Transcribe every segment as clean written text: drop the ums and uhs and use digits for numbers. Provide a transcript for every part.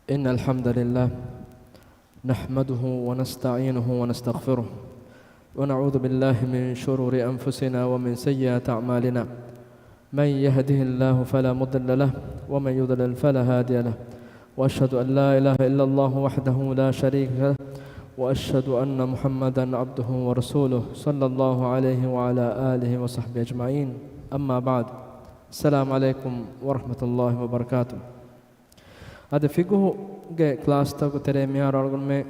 إن الحمد لله نحمده ونستعينه ونستغفره ونعوذ بالله من شرور أنفسنا ومن سيئات أعمالنا. من يهده الله فلا مضل له ومن يضلل فلا هادي له، وأشهد أن لا إله إلا الله وحده لا شريك له، وأشهد أن محمدا عبده ورسوله صلى الله عليه وعلى آله وصحبه أجمعين. أما بعد، السلام عليكم ورحمة الله وبركاته. هذا فيكو كلاس تاكو ترى ميار أرغن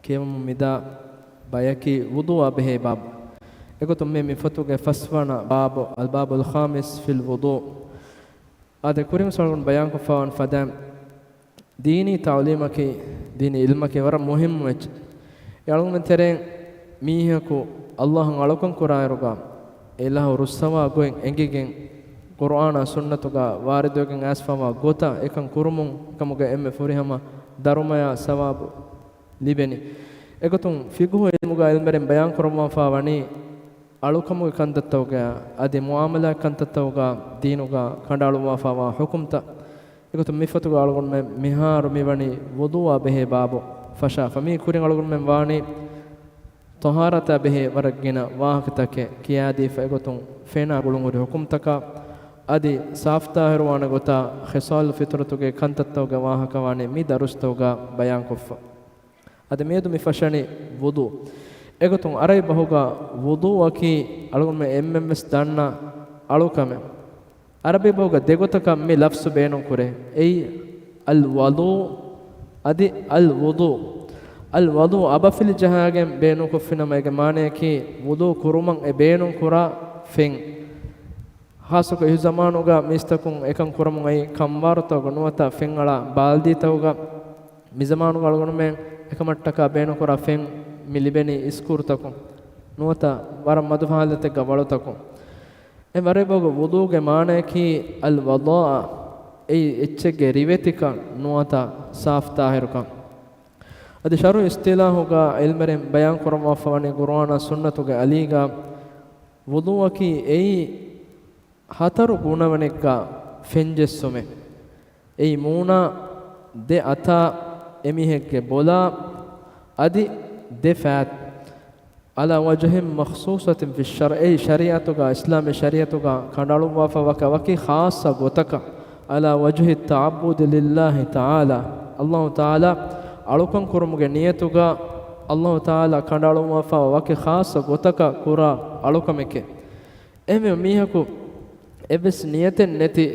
كيم مدا بايكي وضوء به باب إكو تمي مفتو فسفنا باب الباب الخامس في الوضوء. هذا كوريم سرغن بيان كفان فدام ديني تعليمك ديني علمك ورا مهم وج يالغن من ترى ميهكو الله علوكن كرايرغا إله رسوا غوين إنجيجين قرآن سنتوغا واردوغن أسفما غوتا إكن كرمون كموغا إم فوريهما دارومايا ثواب لبني إكتون فيغو علموغا علمرين بيان كرما فاوني ألوكموغا كندتوغا أدي معاملة كندتوغا دينوغا كندالوما فاوا حكمتا إكتون ميفتوغا ألغون ميهار ميوني وضوء به بابو فشا فمي كورين ألغون واني طهارة به ورقنا واهكتك كيادي فإكتون فينا غلونغوري حكمتكا أدي سافتا هروانا غوتا خصال فطرتوغا كندتوغا واهكواني مي دارستوغا بيان كفا أدي ميدو مفشاني وضوء إكتون أرأي بهوغا وضوء وكي ألغون MMS دانا ألوكام عربي بهوغا ديغوتكا مي لفظ بينو كوري أي الوضوء أدي الوضوء أبا في الجهاجم بينو كفنا ما يجمعني كي وضوء كرومان بينو كورا فين خاصة في زمانوغا ميستكون إكان كرومان أي كمبارتو غنوتا فين على بالدي توغا مزمانوغا لغنومين එකමට්ටක බේනකොර ෆෙන් මිලිබෙනි ඉස්කුර්තකෝ නුවත වර මදුෆාලත ගවලතකෝ එ වරේ බග වුදුගේ මානකි අල් වදා ඒ එච්චගේ රිවෙතික නුවත සාෆ් තාහිරක අද ශරු ඉස්තිලාහුගා ඉල්මරෙන් බයන් කරමවා ෆවනි කුර්ආන සුන්නතුගේ අලීගා වුදුවකි ඒ හතරු ගුණවණෙක්ගා ෆෙන්ජෙස්සොමෙ ඒ මූනා දෙ අතා එමිහෙක්ගේ බොලා අදි දෙෆාත් على وجه مخصوصة في الشرع شريعتك إسلام شريعتك كنالو وافوك وكي خاصة غوتك على وجه التعبد لله تعالى الله تعالى ألوكن كرمك نيتك الله تعالى كنالو وافا وكي خاصة غوتك كرا ألوكمك إمي ميهكو إبس نية نتي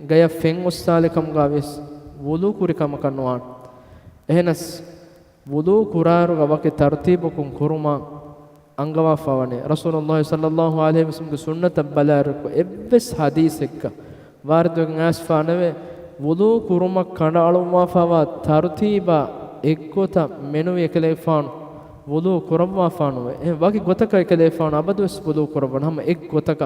غيا فين وسالكم غاويس وضو كوريكم كنوان එහෙනස් වුදූ කුරාරුග වකේ තර්තිබකුන් කුරුමා අංගවා ෆවනේ රසූලුල්ලාහි සල්ලල්ලාහු අලයිහි වසල්ලම්ගේ සුන්නත බලාරක එබ්බස් හදීස් එක්ක වාර්දුගෙන් ආස්ෆානවේ වුදූ කුරුමා කඩාලුමා ෆවා තර්තිබා එක්කොත මෙනු එකලේ ෆාන් වුදූ කුරම්වා ෆානුවේ එ වකේ ගොතක එකලේ ෆාන අබදුස් වුදූ කුරබන හැම එක් ගොතක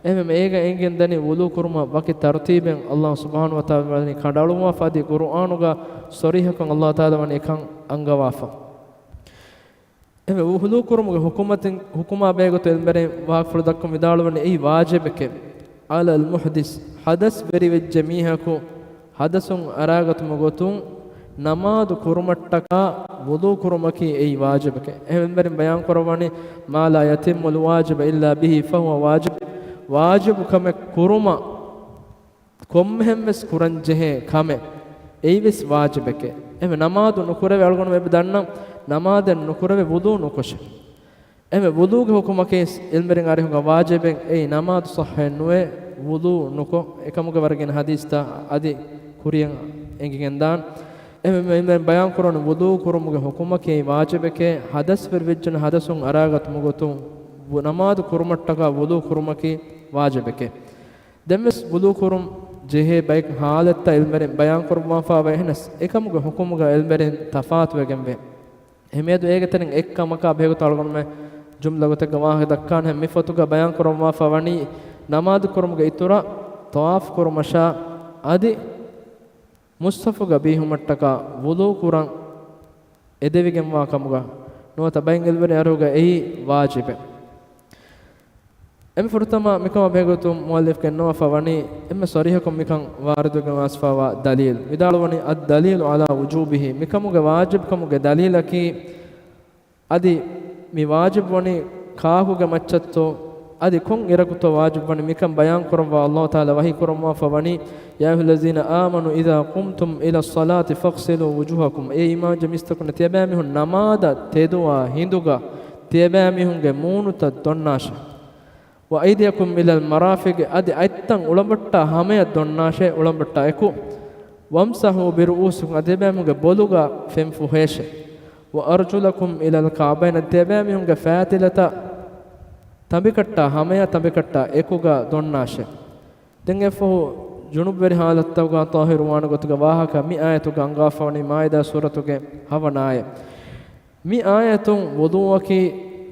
එහෙම මේක එංගෙන් දනි වුදූ කුරුමා වකේ තර්තිබෙන් අල්ලාහ් සුබ්හානහු වතාලා වනි කඩාලුමා ෆාදී කුර්ආනුගා صريحكم الله تعالى من إكان أنغوافا وهدو كرمك حكومة بيغو تلمرين واقفل دكم بدالو من أي واجبك على المحدث حدث بري وجميعكو حدثون أراغت مغوتون نماد كرمتكا وضو كرمكي أي واجبك تلمرين بيان كرواني ما لا يتم الواجب إلا به فهو واجب كم كرما كم هم بس كرنجه كم ඒවිස් වාජිබක එමෙ නමාදු නුකරවේ අල්ගොන වෙබ දන්නම් නමාදෙන් නුකරවේ වුදු නුකොෂ එමෙ වුදුගේ හුකුමකේ ඉල්මරින් අරහුගා වාජිබෙන් ඒ නමාදු සහහෙන් නුවේ වුදු නුකො එකමුග වර්ගෙන හදීස්තා අදි කුරියන් එංගෙන් දාන් එමෙ මෙන් බයන් කරන වුදු කුරුමුගේ හුකුමකේ වාජිබකේ හදස් වෙර්විජ්ජන හදසුන් අරාගත් මුගතුන් නමාදු කුරුමට්ටක වුදු කුරුමකේ වාජිබකේ දෙමස් වුදු කුරුම් ජෙහෙ බයික් හාලත්ත ඉල්මරෙන් බයන් කරපුවා ෆාව එහෙනස් එකමුග හුකුමුග ඉල්මරෙන් තෆාත් වෙගෙන් වේ එහෙමෙදු ඒකතරින් එක්කමක බෙහෙගත අල්ගොන මේ ජුම්ලගත ගවාහ දක්කාන හැම මිෆතුග බයන් කරපුවා ෆවනි නමාද් කරමුග ඉතුරා තවාෆ් කරමෂා আদি මුස්තෆග බීහුමට්ටක වුදු කුරන් එදෙවිගෙන් වා කමුග නොත බයින් ඉල්මරෙන් අරුග එහි වාජිබ em furtama mikam begotum muallif ken no fawani em sarihakum mikam waridugan asfawa dalil vidalwani ad dalil ala wujubihi mikamuge wajib kamuge dalilaki adi mi wajib wani kaahuge macchatto adi kon irakuto wajib wani mikam bayan kurwa Allah taala wahi kurwa fawani ya ayyuhallazina amanu idha qumtum ila as-salati faghsilu wujuhakum e iman jamistakun tiyabamihun namada teduwa hinduga tiyabamihunge muunuta donnasha wa aydiyakum ila al-marafiq adi aittan ulambata hamaya donnashe ulambata eku wamsahu bi ru'usikum adebamuge boluga femfu heshe wa arjulakum ila al-ka'bayn adebamuge fatilata tambikatta hamaya tambikatta ekuga donnashe den efu junub veri halattawga tahiruwana gotuga wahaka mi ayatuga angafawani maida suratuge havanaya mi ayatun wuduwaki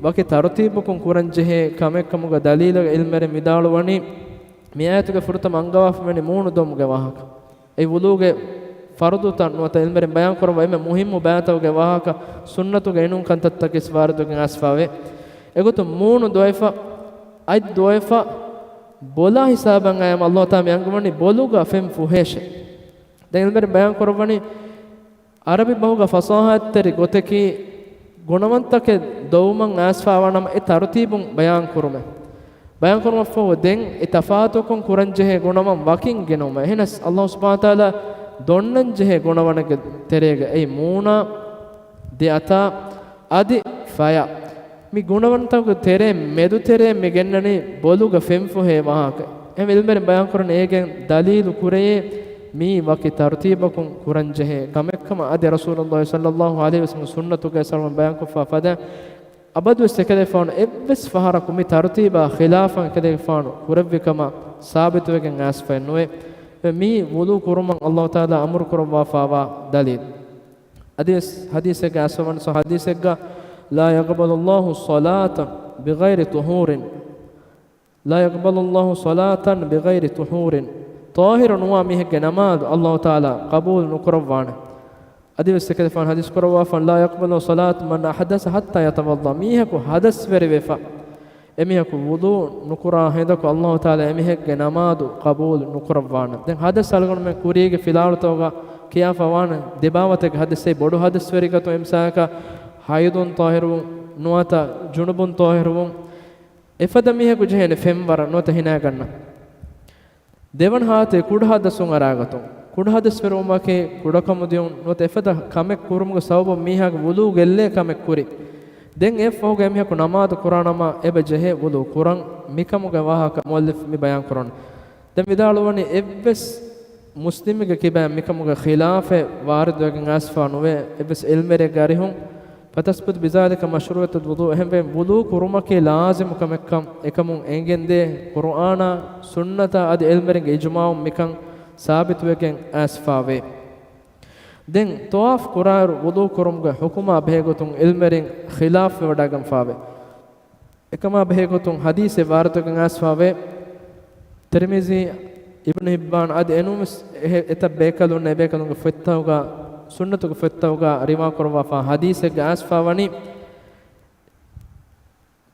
waki tartibukun kuranjehe kamekkamuga dalila ilmere midalwani mi ayatuge furtam angawafmeni moonu domuge wahaka ei wuduge fardu tan wata ilmere bayan korwa eme muhimmu baatawge wahaka sunnatuge enun kantatta kiswarduge asfave egotu moonu doifa ay doifa bola hisaban ayam Allah taala yangwani boluga fem fuheshe den ilmere bayan korwani arabi bahuga fasahat teri goteki gunawantake dawman asfawanam e tartibun bayan kurume fo den e tafatukun kuranjehe gunawan wakin genoma ehnas Allah subhanahu wa taala donnan jehe gunawanage terege ei moona de ata adi faya mi gunawantawge tere medu tere me gennani boluga femfu he wahaka em ilmere bayan kurun egen dalilu kureye mi waki tartibakun kuranjehe kamekkama ade rasulullah sallallahu alaihi wasallam sunnatuge sallam bayan kufa fada abadu sekede faun ebbes fahara kumi tartiba khilafan kede faun kuravvikama sabituwegen asfenwe mi wudu kuruman Allah taala amur kurwa fawa dalil hadisega aswan so hadisega لا يقبل الله صلاة بغير طهور لا يقبل الله صلاة بغير طهور طاهر وامه نماز الله تعالى قبول نكروان ادي وسكت فان حديث كروا فان لا يقبل صلاة من احدث حتى يتوضا ميهك حدث فريفا اميهك وضوء نكرا هندك الله تعالى اميهك نماز قبول نكروان دين حدث سالغن من كوريගේ فيلالتوغا كيا فوان دباوتك حدث سي بودو حدث فريكتو امساكا haydun tahirun nuata junubun tahirun efada miheku jehene femwara nuata hina ganna devan haate kudhadasun aragatun kudhadas ferumake kudakamudiyun nuata efada kamek kurumuga sawba mihaga wudu gelle kamek kuri den efoge miheku namaz quranama ebe jehe wudu quran mikamuga wahaka muallif mi bayan quran den vidalwani ebbes muslimige kiba mikamuga khilafe waridwegen asfa nuwe ebbes ilmere garihun فتثبت بذلك مشروعية الوضوء هم وضوء كرمك لازم كمكم إكمون إنجندة قرآن سنة أدي علمرين إجماع مكان ثابت وكين أسفاوي دين طواف قرار وضوء كرمك حكومة بهجتون علمرين خلاف وداعم فاوي إكما بهجتون حديث واردكين أسفاوي ترمذي ابن حبان أدي إنومس إتبكلون نبكلون فتاوغا sunnatuge fettawga rima korwa fa hadisege asfawani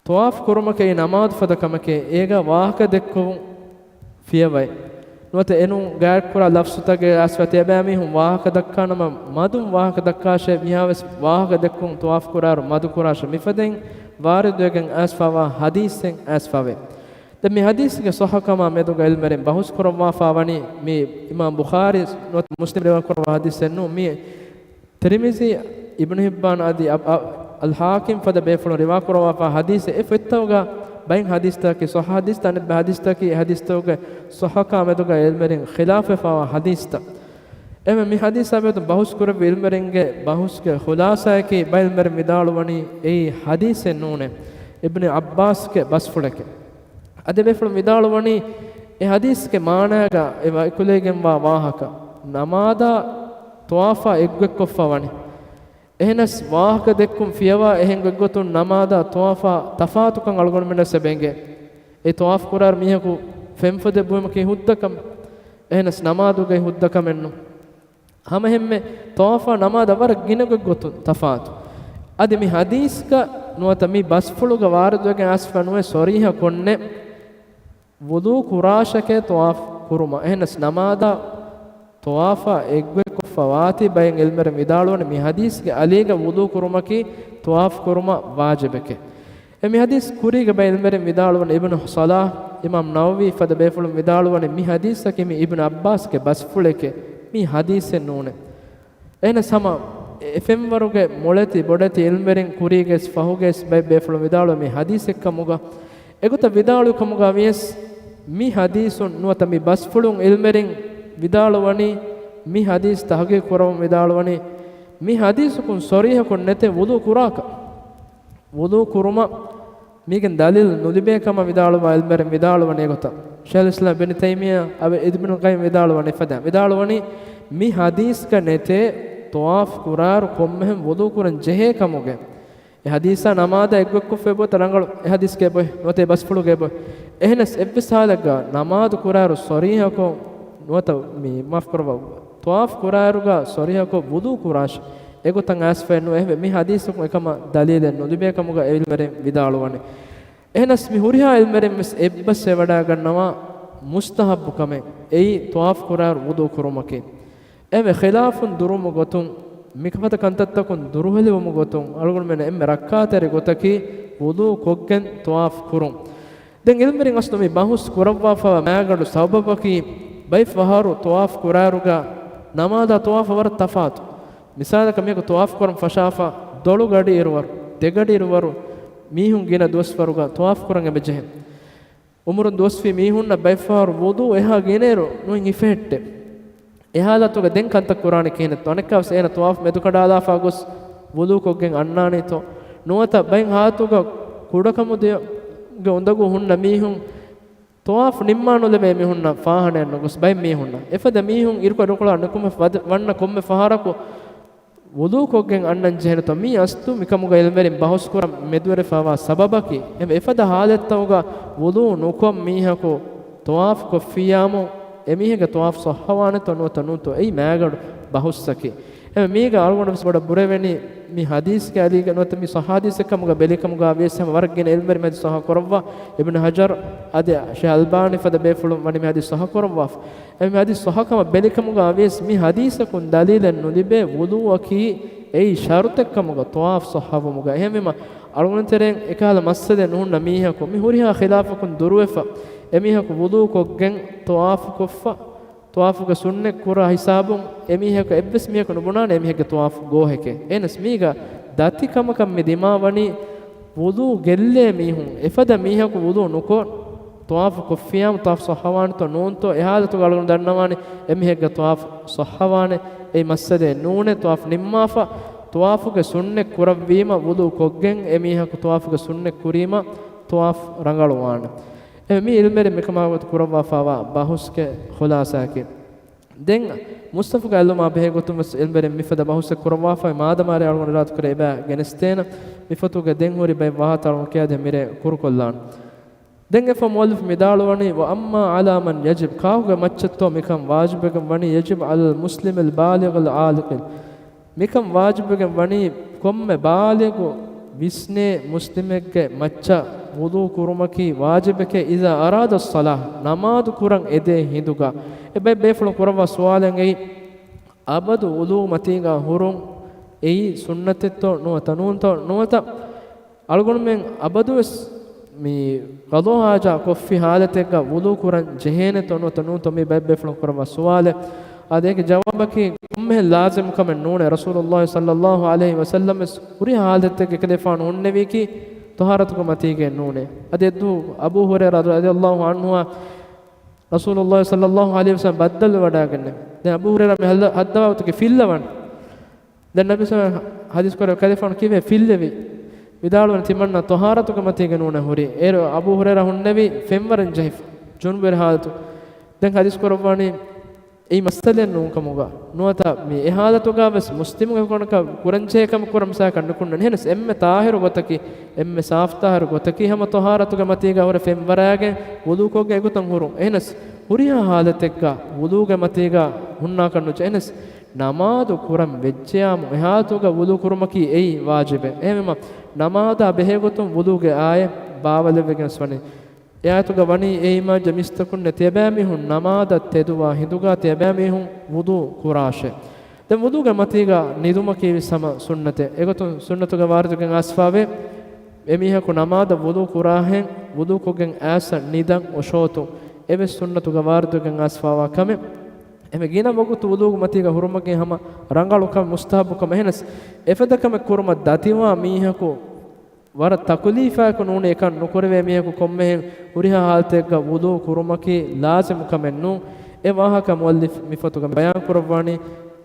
tawaf kurumake namaz fadakamake ega wahaka dekku fiyawai nuwata enu gaad kura lafsutage aswati abami hum wahaka dakkanama madum wahaka dakkashe mihaves wahaka dekkun tawaf kurar madu kurasha mifaden waridegen asfawa hadisen asfawe de mi hadisige sahakama meduga ilmeren bahus korwa fawani mi imam bukhari not muslim rewa korwa hadisen nu mi tirmizi ibn hibban adi al hakim fada befulu rewa korwa fa hadise efettawga bain hadis ta ki sahih hadis ta ne hadis ta ki hadis tawga sahakama meduga ilmeren khilaf fa hadis ta eme mi hadis abetu bahus korwa ilmerenge bahuske khulasa ki bain mer midalwani ei hadise nune ibn abbas ke basfulake ade befulu midalwani e hadis ke maanaga e ikulegen wa wahaka namada tawafa eggekkoffawani ehnas wahaka dekkum fiyawa ehen geggotun namada tawafa tafatukan algon mena sebenge e tawaf kurar mihaku femfade buemake huddakam ehnas namaduge huddakam ennu hama hemme tawafa namada war ginegegotun tafatu ade mi hadis ka nuata mi basfuluga waradwegen asfanuwe soriha konne wudu kurashake tawaf kuruma ehnas namada tawafa egbe ko fawati bayin ilmer midalone mi hadis ge aliga wudu kurumaki tawaf kuruma wajibeke emi hadis kuriga bayin ilmer midalone ibn salah imam nawawi fada befulu midalone mi hadis ke mi ibn abbas ke basfuleke mi hadis nune ehnas sama efem waruge moleti bodati ilmerin kuriges fahuges bay befulu midalone mi hadis ekkamuga eguta vidalu kamuga vies mi hadisun nuata mi basfulun ilmerin vidalwani mi hadis tahqiq koraw vidalwani mi hadisukun sarihakun nete wudu kuraka wudu kuruma migen dalil nudibe kama vidalwa ilmerin vidalwani egota shaykh islam bin taymiya abe ibn qayyim vidalwani fada vidalwani mi hadis ka nete tawaf kurar kommen wudu kuran jehe kamuge e hadisa namada ekko febo tarangal e hadis ke boy note basfulu ke boy ehnas ebbisalaga namadu kuraru sarihako nota mi maaf korwa tawaf kuraruga sarihako wudu kurash egotan asfenu ehbe mi hadisuk ekama dalilen nudibe kamuga ilmere vidalwane ehnas mi huriha ilmere mes ebbas sevada gannawa mustahabbu kame ei tawaf kurar wudu kurumake eve khilafun durum gotun mikfata kantattakun duruheliwum gotun algun men emme rakkatere gotaki wudu kokgen tawaf kurum den ilmerin asno mi bahus kurawwa fa magadu sababaki bay faharu tawaf kuraruga namada tawaf war tafat misala kameko tawaf kuram fashafa dolu gadi irwar degadi irwaru mihun gina doswaruga tawaf kuran ebeje umurun dosfi mihunna bay faharu wudu eha gineru no ifette ehala toga den kanta qur'ani kinet anekavs ena tawaf medukadala fa gos wudu kokgen annani to nuata bain hatuga kudakamu de ge ondagu hunna mihun tawaf nimmanu leme mihunna faahane nogos bain mihunna efada mihun irko rukula nakum wanna komme faharaku wudu kokgen annan jehne to mi astu mikamuga ilmerin bahus kuram medwere fawa sababaki efada halettauga wudu nukom mihako tawaf kofiyamu emihega tawaf sahhawane to no tanu to ei magadu bahussaki mega algonu bisboda bureveni mi hadis ke ali ga no mi sahadis kamuga belikamuga vesam wargen elmer med sah korwa ibn hajar ade shaykh albani fada befulum wani mi hadis sah korwa mi hadis sah kama belikamuga ves mi hadis kun dalilan nulibe wudu waki ei sharutek kamuga tawaf sahhamuga ehmema algonu teren ekala masade nuhunna miha ko mi huriha khilafakun duruefa emihaku wudu kokgen tawaf koffa tawafuga sunne kura hisabun emiheka ebbes miheka nubunana emiheka tawaf goheke enas miga dati kamakam me dima wani wudu gelle mihun efada mihaku wudu nuko tawaf koffiyam tawaf sahawan to nun to ehada to galun dannawani emiheka tawaf sahawane ei masade nune tawaf nimmafa tawafuga sunne kurawima wudu kokgen emihaku tawafuga sunne kurima tawaf rangaluwana mi ilmere mekamawat kurawwa fawa bahuske khulasake den mustafa galluma behe gotum ilmere mifada bahuske kurawwa fa madamare algon rat kure ba genestena mifatuga den hori bay wahatalon kiyade mire kurkollan den efa muallif midalwani wa amma ala man yajib kawga machatto mikam wajibegam wani yajib al muslim al baligh al aliq mikam wajibegam wani komme baligh visne muslimegge macha wudu kurumaki wajibeke iza arada as-salah namaz kuran ede hinduga ebe befulu kurawa sualen ei abadu wudu matiga hurun ei sunnatetto no tanunto nota algon men abadu mi qado haja koffi halatega wudu kuran jehene to no tanunto mi befulu kurawa suale adeke jawabaki umme lazim kamen nune rasulullah sallallahu alaihi wasallam uri halatege kedefan unnevi ki taharatuko matige nune adeddu abu hurairah radhiyallahu anhu rasulullah sallallahu alaihi wasallam baddal wadaganne den abu hurairah me haddawatuke fillawan den nabi sallallahu hadis kore kadefan kive fillevi vidalwan timanna taharatuko matige nune huri ero abu hurairah hunnevi femwaran jahif junber halatu den hadis korwani ei masalen nunkamuga nuata mi ehadatuga bes muslimuga konaka kuranche kam kuramsa kannukunna henes emme tahiru gotaki emme saftahiru gotaki hama taharatuga matiga hore femwarage wudu koge egutan huru henes huriya halatekka wuduga matiga hunna kannu henes namadu kuram vejjam ehatuga wudu kurumaki ei wajibe ehmema namada behegotun wuduge aye bawalevegen swani yaatuga wani eima jamistakun netebamihun namada teduwa hinduga tebamihun wudu kurashe den wuduga matiga niduma kiwi sama sunnate egotun sunnatuga wardugen asfawe emihaku namada wudu kurahen wudu kogen asa nidan oshotu ebe sunnatuga wardugen asfawa kame eme gina wagutu wudu matiga hurumage hama rangalu kam mustahabu kam ehnas efadakam kurma datiwa mihaku war takulifa ko nune ekan nukurve mihaku kommehen uriha haltega wudu kurumaki lazim kamennu e wahaka muallif mifatuga bayan kurwani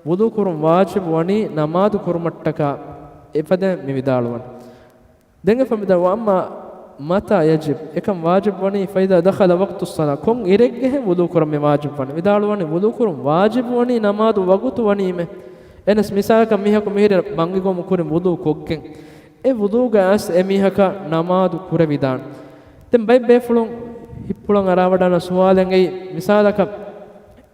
wudu kurum wajib wani namaz kurumattaka efada mividalwan denge famida wa amma mata yajib ekam wajib wani faida dakhala waqtu as-salah kon iregge wudu kurum wajib wani vidalwani wudu kurum wajib wani namaz wagutu wani me enes misaka mihaku mihire bangigo mukurim wudu kokken e wudu gas emihaka namaz kurevidan den bay befulun hippulun arawadana suwalen ei misalaka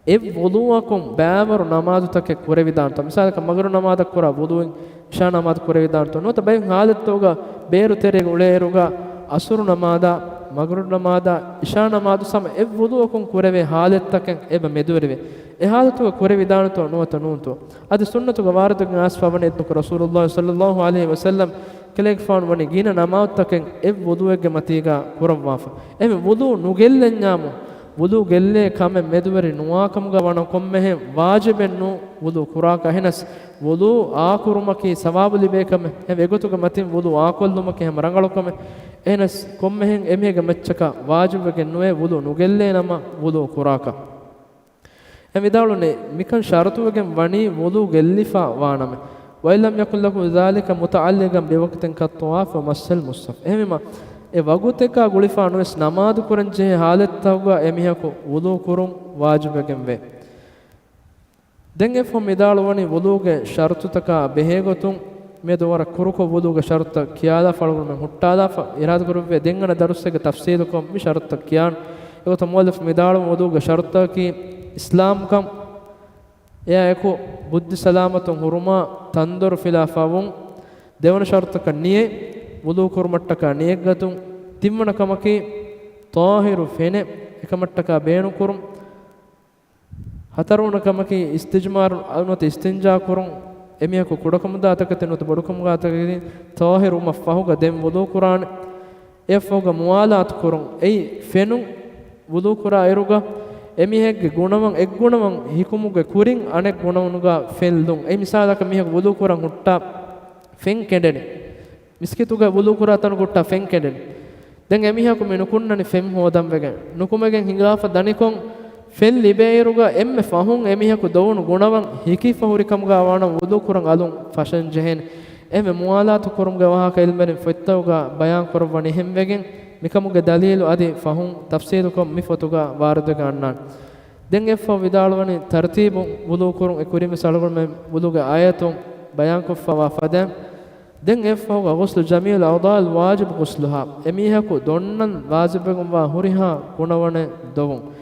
e wuduakum baamaru namaz take kurevidan to misalaka magru namaz kura wuduin isha namaz kurevidan to nota bay halattoga beru terege uleruga asuru namada magru namada isha namadu sama e wuduakum kureve halattaken eba medureve e halatuga kurevidan to nota nunto adi sunnatuga wardugen asfavane ettu rasulullah sallallahu alaihi wasallam kelek faun wani gina namaz taken e wuduege matiga kurawwafa eme wudu nugellenyamu wudu gelle kame meduveri nuwakam ga wana kommehe wajibennu wudu kuraka henas wudu akurumaki sawabu libekame em egotuga matin wudu akollumaki hem rangalokame henas kommehen emhege mechchaka wajibegen nuwe wudu nugelle nama wudu kuraka em idalune mikan sharatugen wani wudu gellifa waname وإن يكن له ذلك متعلقا بوقت كالطواف ومس المصحف එහෙම e waguteka gulifa anues namaz kuranje halattawga emihaku wudu kurun wajibegen ve den efo midalwani wuduge shartutaka behegotun me dowara kuruko wuduge sharta kiyala falgun men huttada irad kurve dengana darussege tafsil ko mi sharta kiyan egoto muallif midalwa wuduge sharta ki islam kam ya eko buddhi salamatun huruma tandur filafawun devana shartaka niye wudu kurmattaka niyeggatun timmana kamaki tahiru fene ekamattaka beenu kurum hataruna kamaki istijmar anut istinja kurum emiyaku kudakamda atakate nut bodukamga atakate tahiru mafahuga dem wudu quran efoga muwalat kurum ei fenu wudu qura eruga emihegge gunawan ek gunawan hikumuge kurin anek gunawanuga feldun ei misalaka mihek wudu quran hutta fen kendene miskituga wudu qura tan gutta fen kendene den emihaku menukunnani fem hodam wegen nukumegen hingafa danikon fel libeiruga emme fahun emihaku dowunu gunawan hikifa hurikamga awana wudu quran alun fashan jehen eme muwalatu kurumga wahaka ilmerin fettawga bayan korwani hemwegen mikamuge dalilu adi fahun tafsilukum mifotuga warduga annan den effa vidalwani tartibu wudu kurun ekurimi salgun me wuduga ayatun bayan kuffa wa fadam den effa ghusl jamil awdal wajib ghusluha emihaku donnan wajibegum wa huriha kunawane dovun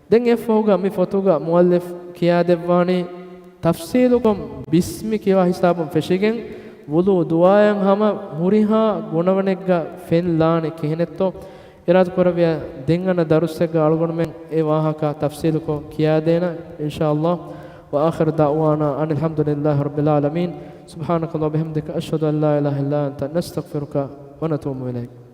den effa mifotuga muallif kiya devwani tafsilukum bismi kiwa hisabun feshigen wudu duayan hama huriha gunawanegga fenlaani kihinetto irad koraviya dengana darussega algonmen e wahaka tafsil ko kiya dena inshallah wa akhir da'wana alhamdulillahi rabbil alamin subhanakallahumma bihamdika ashhadu an la ilaha illa anta nastaghfiruka wa natubu ilayk